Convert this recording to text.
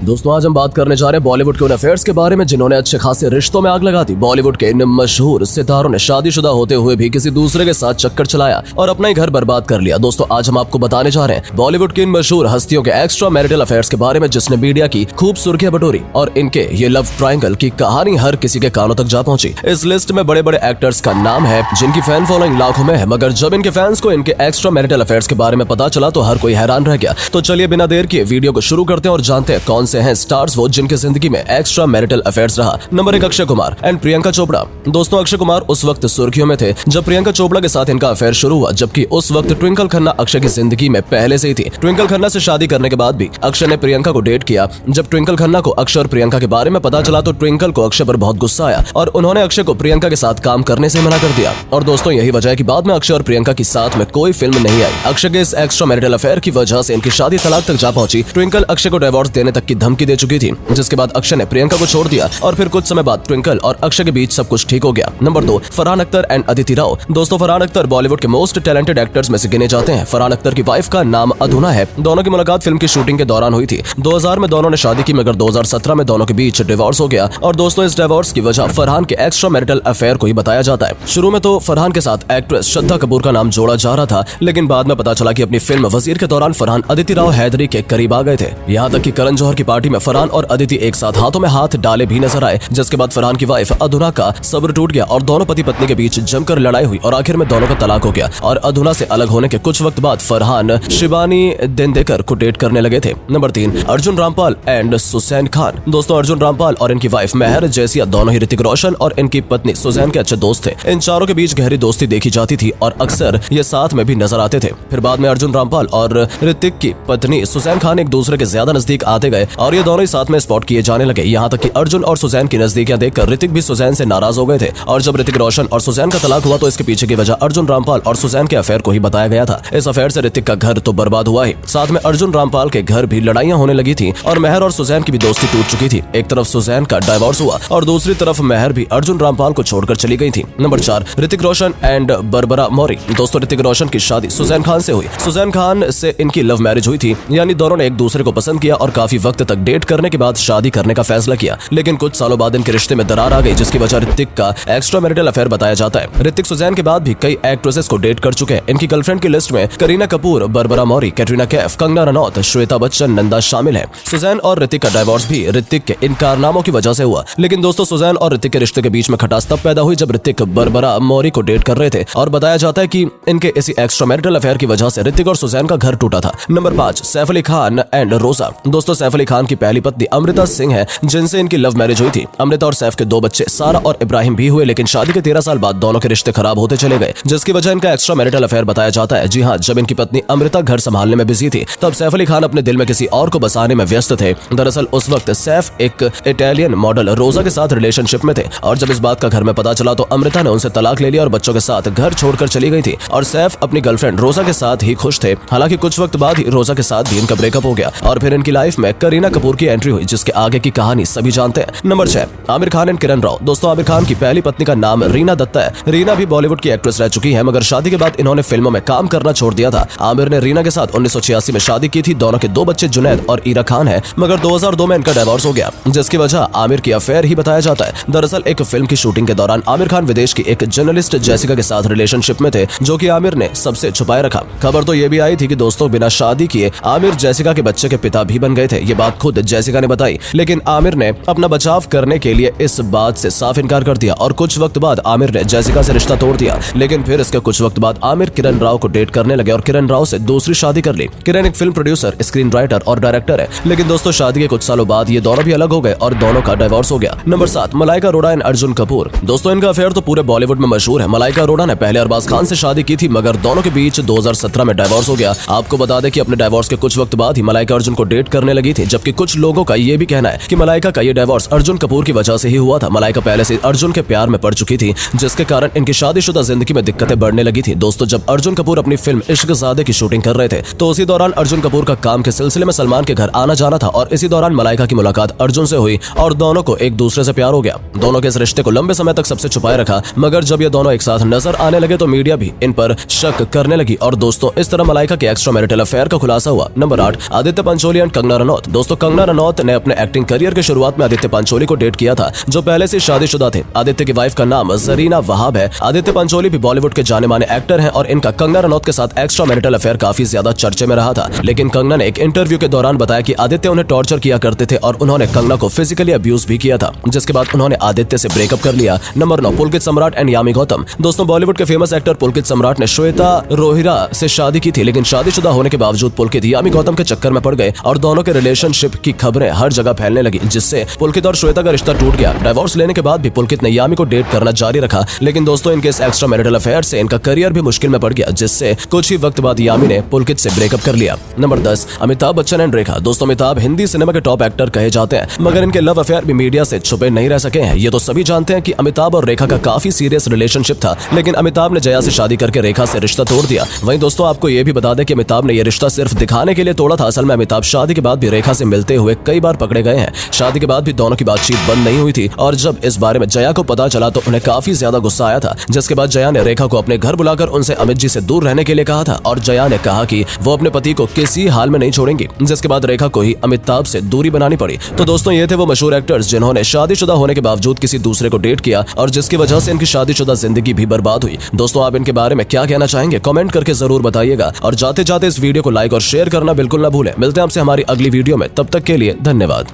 दोस्तों आज हम बात करने जा रहे हैं बॉलीवुड के उन अफेयर्स के बारे में जिन्होंने अच्छे खासे रिश्तों में आग लगा दी। बॉलीवुड के इन मशहूर सितारों ने शादीशुदा होते हुए भी किसी दूसरे के साथ चक्कर चलाया और अपना ही घर बर्बाद कर लिया। दोस्तों आज हम आपको बताने जा रहे हैं बॉलीवुड की इन मशहूर हस्तियों के एक्स्ट्रा मैरिटल अफेयर्स के बारे में जिसने मीडिया की खूब सुर्खियां बटोरी और इनके ये लव ट्रायंगल की कहानी हर किसी के कानों तक जा पहुंची। इस लिस्ट में बड़े बड़े एक्टर्स का नाम है जिनकी फैन फॉलोइंग लाखों में है, मगर जब इनके फैंस को इनके एक्स्ट्रा मैरिटल अफेयर्स के बारे में पता चला तो हर कोई हैरान रह गया। तो चलिए बिना देर किए वीडियो को शुरू करते हैं और जानते हैं कौन से हैं स्टार्स वो जिनके जिंदगी में एक्स्ट्रा मैरिटल अफेयर्स रहा। Number 1 Akshay Kumar and Priyanka Chopra. दोस्तों अक्षय कुमार उस वक्त सुर्खियों में थे जब प्रियंका चोपड़ा के साथ इनका अफेयर शुरू हुआ, जबकि उस वक्त ट्विंकल खन्ना अक्षय की जिंदगी में पहले से ही थी। ट्विंकल खन्ना से शादी करने के बाद भी अक्षय ने प्रियंका को डेट किया। जब ट्विंकल खन्ना को अक्षय और प्रियंका के बारे में पता चला तो ट्विंकल को अक्षय पर बहुत गुस्सा आया और उन्होंने अक्षय को प्रियंका के साथ काम करने से मना कर दिया। और दोस्तों यही वजह है कि बाद में अक्षय और प्रियंका की साथ में कोई फिल्म नहीं आई। अक्षय के इस एक्स्ट्रा मैरिटल अफेयर की वजह से इनकी शादी तलाक तक जा पहुंची। ट्विंकल अक्षय को डिवोर्स देने तक की धमकी दे चुकी थी, जिसके बाद अक्षय ने प्रियंका को छोड़ दिया और फिर कुछ समय बाद ट्विंकल और अक्षय के बीच सब कुछ ठीक हो गया। Number 2 Farhan Akhtar and Aditi Rao. दोस्तों फरहान अख्तर बॉलीवुड के मोस्ट टैलेंटेड एक्टर्स में से गिने जाते हैं। फरहान अख्तर की वाइफ का नाम अधुना है। दोनों की मुलाकात फिल्म की शूटिंग के दौरान हुई थी। 2000 में दोनों ने शादी की, मगर 2017 में दोनों के बीच डिवोर्स हो गया। और दोस्तों इस डिवोर्स की वजह फरहान के एक्स्ट्रा मैरिटल अफेयर को ही बताया जाता है। शुरू में तो फरहान के साथ एक्ट्रेस श्रद्धा कपूर का नाम जोड़ा जा रहा था, लेकिन बाद में पता चला कि अपनी फिल्म वजीर के दौरान फरहान अदिति राव हैदरी के करीब आ गए थे। यहाँ तक कि करण जौहर की पार्टी में फरहान और अदिति एक साथ हाथों में हाथ डाले भी नजर आए, जिसके बाद फरहान की वाइफ अधुना का सब्र टूट गया और दोनों पति पत्नी के बीच जमकर लड़ाई हुई और आखिर में दोनों का तलाक हो गया। और अधुना से अलग होने के कुछ वक्त बाद फरहान शिबानी देंदेकर को डेट करने लगे थे। Number 3 Arjun Rampal and Susan Khan. दोस्तों अर्जुन रामपाल और इनकी वाइफ मेहर जैसिया दोनों ही ऋतिक रोशन और इनकी पत्नी सुजैन के अच्छे दोस्त थे। इन चारों के बीच गहरी दोस्ती देखी जाती थी और अक्सर ये साथ में भी नजर आते थे। फिर बाद में अर्जुन रामपाल और ऋतिक की पत्नी सुसैन खान एक दूसरे के ज्यादा नजदीक आते गए और ये दोनों ही साथ में स्पॉट किए जाने लगे। यहाँ तक कि अर्जुन और सुजैन की नजदीकियां देखकर ऋतिक भी सुजैन से नाराज हो गए थे। और जब ऋतिक रोशन और सुजैन का तलाक हुआ तो इसके पीछे की वजह अर्जुन रामपाल और सुजैन के अफेयर को ही बताया गया था। इस अफेयर से ऋतिक का घर तो बर्बाद हुआ ही, साथ में अर्जुन रामपाल के घर भी लड़ाइयां होने लगी थी और मेहर और सुजैन की भी दोस्ती टूट चुकी थी। एक तरफ सुजैन का डिवोर्स हुआ और दूसरी तरफ मेहर भी अर्जुन रामपाल को छोड़कर चली गई थी। नंबर 4 ऋतिक रोशन एंड बरबरा मौरी। दोस्तों ऋतिक रोशन की शादी सुजैन खान से हुई। सुजैन खान से इनकी लव मैरिज हुई थी, यानी दोनों ने एक दूसरे को पसंद किया और काफी वक्त तक डेट करने के बाद शादी करने का फैसला किया। लेकिन कुछ सालों बाद इनके रिश्ते में दरार आ गई, जिसकी वजह ऋतिक का एक्स्ट्रा मैरिटल अफेयर बताया जाता है। ऋतिक सुजैन के बाद भी कई एक्ट्रेसेस को डेट कर चुके हैं। इनकी गर्लफ्रेंड की लिस्ट में करीना कपूर, बरबरा मौरी, कैटरीना कैफ, कंगना रनौत, श्वेता बच्चन, नंदा शामिल है। सुजैन और ऋतिक का डिवोर्स भी ऋतिक के इन कारनामों की वजह से हुआ। लेकिन दोस्तों सुजैन और ऋतिक के रिश्ते के बीच में खटास तब पैदा हुई जब ऋतिक बरबरा मौरी को डेट कर रहे थे और बताया जाता है कि इनके इसी एक्स्ट्रा मैरिटल अफेयर की वजह से ऋतिक और सुजैन का घर टूटा था। नंबर 5 सैफ अली खान एंड रोजा। दोस्तों सैफ अली खान की पहली पत्नी अमृता सिंह है, जिनसे इनकी लव मैरिज हुई थी। अमृता और सैफ के 2 बच्चे सारा और इब्राहिम भी हुए, लेकिन शादी के 13 साल बाद दोनों के रिश्ते खराब होते चले गए, जिसकी वजह इनका एक्स्ट्रा मैरिटल अफेयर बताया जाता है। जी हाँ, जब इनकी पत्नी अमृता घर संभालने में बिजी थी तब सैफ अली खान अपने दिल में किसी और को बसाने में व्यस्त थे। दरअसल उस वक्त सैफ एक इटालियन मॉडल रोजा के साथ रिलेशनशिप में थे और जब इस बात का घर में पता चला तो अमृता ने उनसे तलाक ले लिया और बच्चों के साथ घर छोड़कर चली गई थी। और सैफ अपनी गर्लफ्रेंड रोजा के साथ ही खुश थे। हालांकि कुछ वक्त बाद ही रोजा के साथ भी इनका ब्रेकअप हो गया और फिर इनकी लाइफ में करीना कपूर की एंट्री हुई, जिसके आगे की कहानी सभी जानते हैं। Number 6 Aamir Khan and Kiran Rao. दोस्तों आमिर खान की पहली पत्नी का नाम रीना दत्ता है। रीना भी बॉलीवुड की एक्ट्रेस रह चुकी है, मगर शादी के बाद इन्होंने फिल्मों में काम करना छोड़ दिया था। आमिर ने रीना के साथ 1986 में शादी की थी। दोनों के 2 बच्चे जुनैद और ईरा खान है, मगर 2002 में इनका डिवोर्स हो गया, जिसकी वजह आमिर की अफेयर ही बताया जाता है। दरअसल एक फिल्म की शूटिंग के दौरान आमिर खान विदेश की एक जर्नलिस्ट जैसिका के साथ रिलेशनशिप में थे, जो कि आमिर ने सबसे छुपाए रखा। खबर तो ये भी आई थी कि दोस्तों बिना शादी किए आमिर जैसिका के बच्चे के पिता भी बन गए थे। ये बात खुद जैसिका ने बताई, लेकिन आमिर ने अपना बचाव करने के लिए इस बात से साफ इनकार कर दिया और कुछ वक्त बाद आमिर ने जैसिका से रिश्ता तोड़ दिया। लेकिन फिर इसके कुछ वक्त बाद आमिर किरण राव को डेट करने लगे और किरण राव से दूसरी शादी कर ली। किरण एक फिल्म प्रोड्यूसर, स्क्रीन राइटर और डायरेक्टर है, लेकिन दोस्तों शादी के कुछ सालों बाद ये दोनों भी अलग हो गए और दोनों का डिवोर्स हो गया। Number 7 Malaika Arora and Arjun Kapoor. दोस्तों इनका अफेयर तो पूरे बॉलीवुड में मशहूर है। मलाइका अरोड़ा ने पहले अरबाज खान से शादी की थी, मगर दोनों के बीच 2017 में डिवोर्स हो गया। आपको बता दें कि अपने डिवोर्स के कुछ वक्त बाद ही मलाइका अर्जुन को डेट करने लगी थी, जबकि कुछ लोगों का ये भी कहना है कि मलाइका का ये डिवोर्स अर्जुन कपूर की वजह से ही हुआ था। मलाइका पहले से अर्जुन के प्यार में पड़ चुकी थी, जिसके कारण इनकी शादीशुदा जिंदगी में दिक्कतें बढ़ने लगी थी। दोस्तों जब अर्जुन कपूर अपनी फिल्म इश्कज़ादे की शूटिंग कर रहे थे तो उसी दौरान अर्जुन कपूर का काम के सिलसिले में सलमान के घर आना जाना था और इसी दौरान मलाइका की मुलाकात अर्जुन से हुई और दोनों को एक दूसरे से प्यार हो गया। दोनों के इस रिश्ते को लंबे समय तक सबसे छुपाए रखा, मगर जब ये दोनों एक साथ नजर आने लगे तो मीडिया भी इन पर शक करने लगी और दोस्तों इस तरह मलाइका के एक्स्ट्रा मैरिटल अफेयर का खुलासा हुआ। Number 8 Aditya Pancholi and Kangana Ranaut. दोस्तों दोस्तों कंगना रनौत ने अपने एक्टिंग करियर के शुरुआत में आदित्य पंचोली को डेट किया था, जो पहले से शादीशुदा थे। आदित्य की वाइफ का नाम जरीना वहाब है। आदित्य पंचोली भी बॉलीवुड के जाने माने एक्टर हैं और इनका कंगना रनौत के साथ एक्स्ट्रा मैरिटल अफेयर काफी ज्यादा चर्चे में रहा था। लेकिन कंगना ने एक इंटरव्यू के दौरान बताया कि आदित्य उन्हें टॉर्चर किया करते थे और उन्होंने कंगना को फिजिकली अब्यूज भी किया था, जिसके बाद उन्होंने आदित्य से ब्रेकअप कर लिया। Number 9, Pulkit Samrat and Yami Gautam. दोस्तों बॉलीवुड के फेमस एक्टर पुलकित सम्राट ने श्वेता रोहिरा से शादी की थी, लेकिन शादीशुदा होने के बावजूद पुलकित यामी गौतम के चक्कर में पड़ गए और दोनों के रिलेशनशिप की खबरें हर जगह फैलने लगी, जिससे पुलकित और श्वेता का रिश्ता टूट गया। डिवोर्स लेने के बाद भी पुलकित ने यामी को डेट करना जारी रखा, लेकिन दोस्तों इनके इस एक्स्ट्रा मैरिटल अफेयर से इनका करियर भी मुश्किल में पड़ गया, जिससे कुछ ही वक्त बाद यामी ने पुलकित से ब्रेकअप कर लिया। नंबर 10, अमिताभ बच्चन एंड रेखा। दोस्तों अमिताभ हिंदी सिनेमा के टॉप एक्टर कहे जाते हैं, मगर इनके लव अफेयर भी मीडिया से छुपे नहीं रह सके हैं। ये तो सभी जानते हैं कि अमिताभ और रेखा का काफी सीरियस रिलेशनशिप था, लेकिन अमिताभ ने जया से शादी करके रेखा से रिश्ता तोड़ दिया। वहीं दोस्तों आपको ये भी बता दें कि अमिताभ ने यह रिश्ता सिर्फ दिखाने के लिए तोड़ा था। असल में अमिताभ शादी के बाद भी रेखा से मिलते हुए कई बार पकड़े गए हैं। शादी के बाद भी दोनों की बातचीत बंद नहीं हुई थी और जब इस बारे में जया को पता चला तो उन्हें काफी ज्यादा गुस्सा आया था, जिसके बाद जया ने रेखा को अपने घर बुलाकर उनसे अमित जी से दूर रहने के लिए कहा था और जया ने कहा कि वो अपने पति को किसी हाल में नहीं छोड़ेंगी, जिसके बाद रेखा को ही अमिताभ से दूरी बनानी पड़ी। तो दोस्तों ये थे वो मशहूर एक्टर्स जिन्होंने शादीशुदा होने के बावजूद किसी दूसरे को डेट किया और जिसकी वजह से इनकी शादीशुदा जिंदगी भी बर्बाद हुई। दोस्तों आप इनके बारे में क्या कहना चाहेंगे, कमेंट करके जरूर बताइएगा और जाते जाते इस वीडियो को लाइक और शेयर करना बिल्कुल ना भूलें। मिलते हैं आपसे हमारी अगली वीडियो में, तब तक के लिए धन्यवाद।